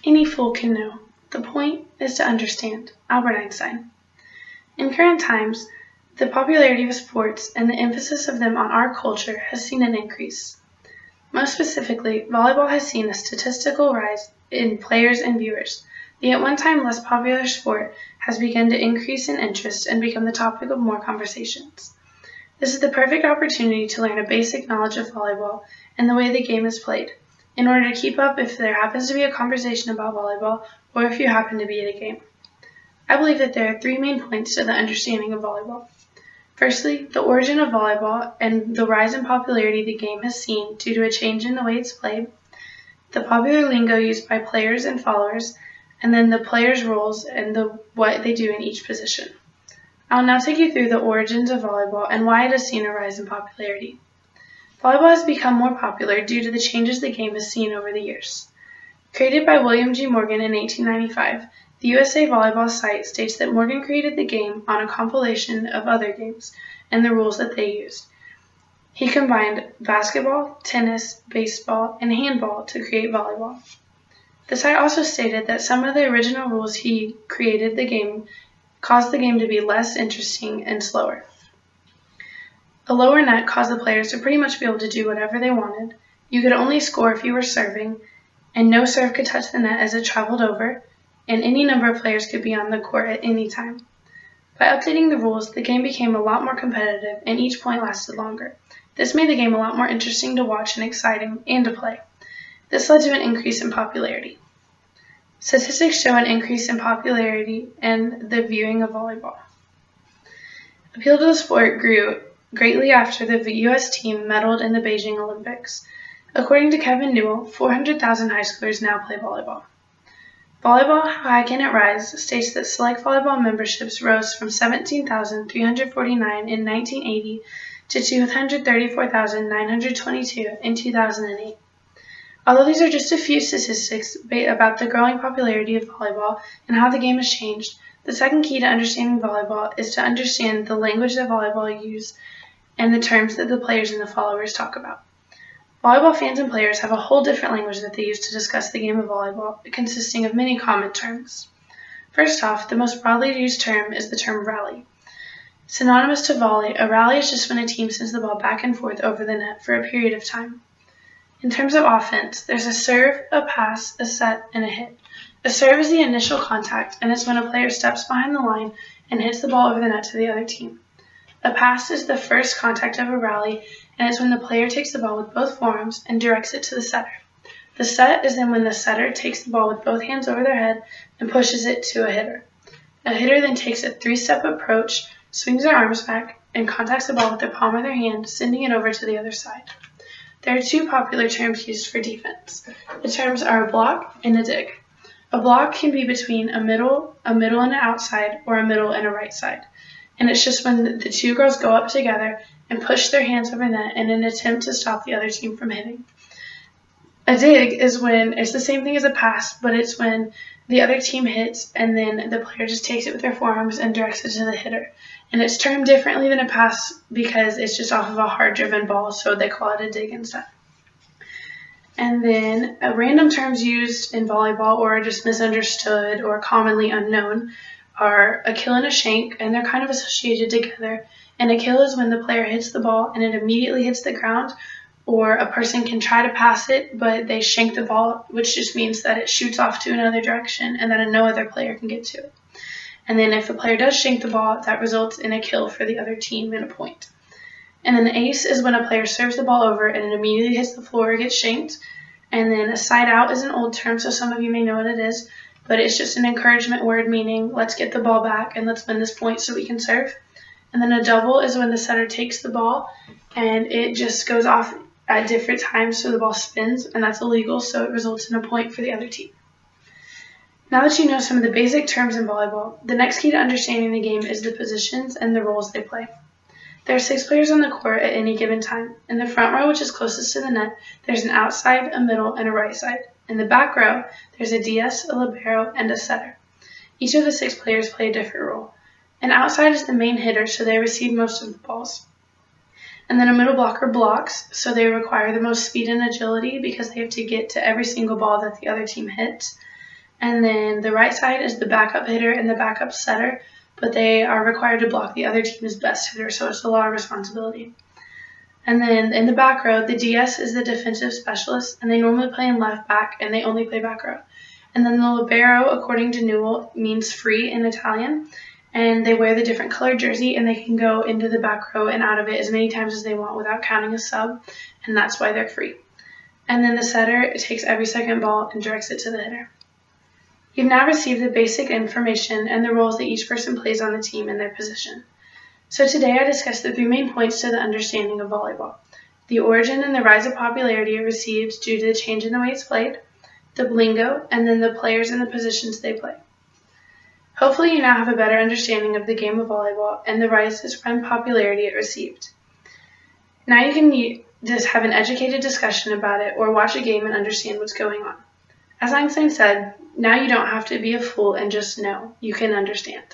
Any fool can know. The point is to understand. Albert Einstein. In current times, the popularity of sports and the emphasis of them on our culture has seen an increase. Most specifically, volleyball has seen a statistical rise in players and viewers. The at one time less popular sport has begun to increase in interest and become the topic of more conversations. This is the perfect opportunity to learn a basic knowledge of volleyball and the way the game is played, in order to keep up if there happens to be a conversation about volleyball or if you happen to be at a game. I believe that there are three main points to the understanding of volleyball. Firstly, the origin of volleyball and the rise in popularity the game has seen due to a change in the way it's played, the popular lingo used by players and followers, and then the players' roles and what they do in each position. I'll now take you through the origins of volleyball and why it has seen a rise in popularity. Volleyball has become more popular due to the changes the game has seen over the years. Created by William G. Morgan in 1895, the USA Volleyball site states that Morgan created the game on a compilation of other games and the rules that they used. He combined basketball, tennis, baseball, and handball to create volleyball. The site also stated that some of the original rules he created the game caused the game to be less interesting and slower. A lower net caused the players to pretty much be able to do whatever they wanted. You could only score if you were serving, and no serve could touch the net as it traveled over, and any number of players could be on the court at any time. By updating the rules, the game became a lot more competitive, and each point lasted longer. This made the game a lot more interesting to watch and exciting, and to play. This led to an increase in popularity. Statistics show an increase in popularity and the viewing of volleyball. Appeal to the sport grew greatly after the U.S. team medaled in the Beijing Olympics. According to Kevin Newell, 400,000 high schoolers now play volleyball. Volleyball, How High Can It Rise? States that select volleyball memberships rose from 17,349 in 1980 to 234,922 in 2008. Although these are just a few statistics about the growing popularity of volleyball and how the game has changed, the second key to understanding volleyball is to understand the language that volleyball uses and the terms that the players and the followers talk about. Volleyball fans and players have a whole different language that they use to discuss the game of volleyball, consisting of many common terms. First off, the most broadly used term is the term rally. Synonymous to volley, a rally is just when a team sends the ball back and forth over the net for a period of time. In terms of offense, there's a serve, a pass, a set, and a hit. A serve is the initial contact, and it's when a player steps behind the line and hits the ball over the net to the other team. A pass is the first contact of a rally, and it's when the player takes the ball with both forearms and directs it to the setter. The set is then when the setter takes the ball with both hands over their head and pushes it to a hitter. A hitter then takes a three-step approach, swings their arms back, and contacts the ball with the palm of their hand, sending it over to the other side. There are two popular terms used for defense. The terms are a block and a dig. A block can be between a middle and an outside, or a middle and a right side. And it's just when the two girls go up together and push their hands over net in an attempt to stop the other team from hitting. A dig is when it's the same thing as a pass, but it's when the other team hits and then the player just takes it with their forearms and directs it to the hitter. And it's termed differently than a pass because it's just off of a hard-driven ball, so they call it a dig instead. And then random terms used in volleyball or just misunderstood or commonly unknown are a kill and a shank, and they're kind of associated together. And a kill is when the player hits the ball and it immediately hits the ground, or a person can try to pass it, but they shank the ball, which just means that it shoots off to another direction and that no other player can get to it. And then if a player does shank the ball, that results in a kill for the other team and a point. And then an ace is when a player serves the ball over and it immediately hits the floor or gets shanked. And then a side out is an old term, so some of you may know what it is, but it's just an encouragement word meaning let's get the ball back and let's win this point so we can serve. And then a double is when the setter takes the ball and it just goes off at different times so the ball spins, and that's illegal, so it results in a point for the other team. Now that you know some of the basic terms in volleyball, the next key to understanding the game is the positions and the roles they play. There are 6 players on the court at any given time. In the front row, which is closest to the net, there's an outside, a middle, and a right side. In the back row, there's a DS, a libero, and a setter. Each of the 6 players play a different role. An outside is the main hitter, so they receive most of the balls. And then a middle blocker blocks, so they require the most speed and agility because they have to get to every single ball that the other team hits. And then the right side is the backup hitter and the backup setter, but they are required to block the other team's best hitter, so it's a lot of responsibility. And then in the back row, the DS is the defensive specialist, and they normally play in left back, and they only play back row. And then the libero, according to Newell, means free in Italian, and they wear the different colored jersey, and they can go into the back row and out of it as many times as they want without counting a sub, and that's why they're free. And then the setter takes every second ball and directs it to the hitter. You've now received the basic information and the roles that each person plays on the team and their position. So today I discussed the 3 main points to the understanding of volleyball: the origin and the rise of popularity it received due to the change in the way it's played, the lingo, and then the players and the positions they play. Hopefully you now have a better understanding of the game of volleyball and the rise and popularity it received. Now you can just have an educated discussion about it or watch a game and understand what's going on. As Einstein said, now you don't have to be a fool and just know, you can understand.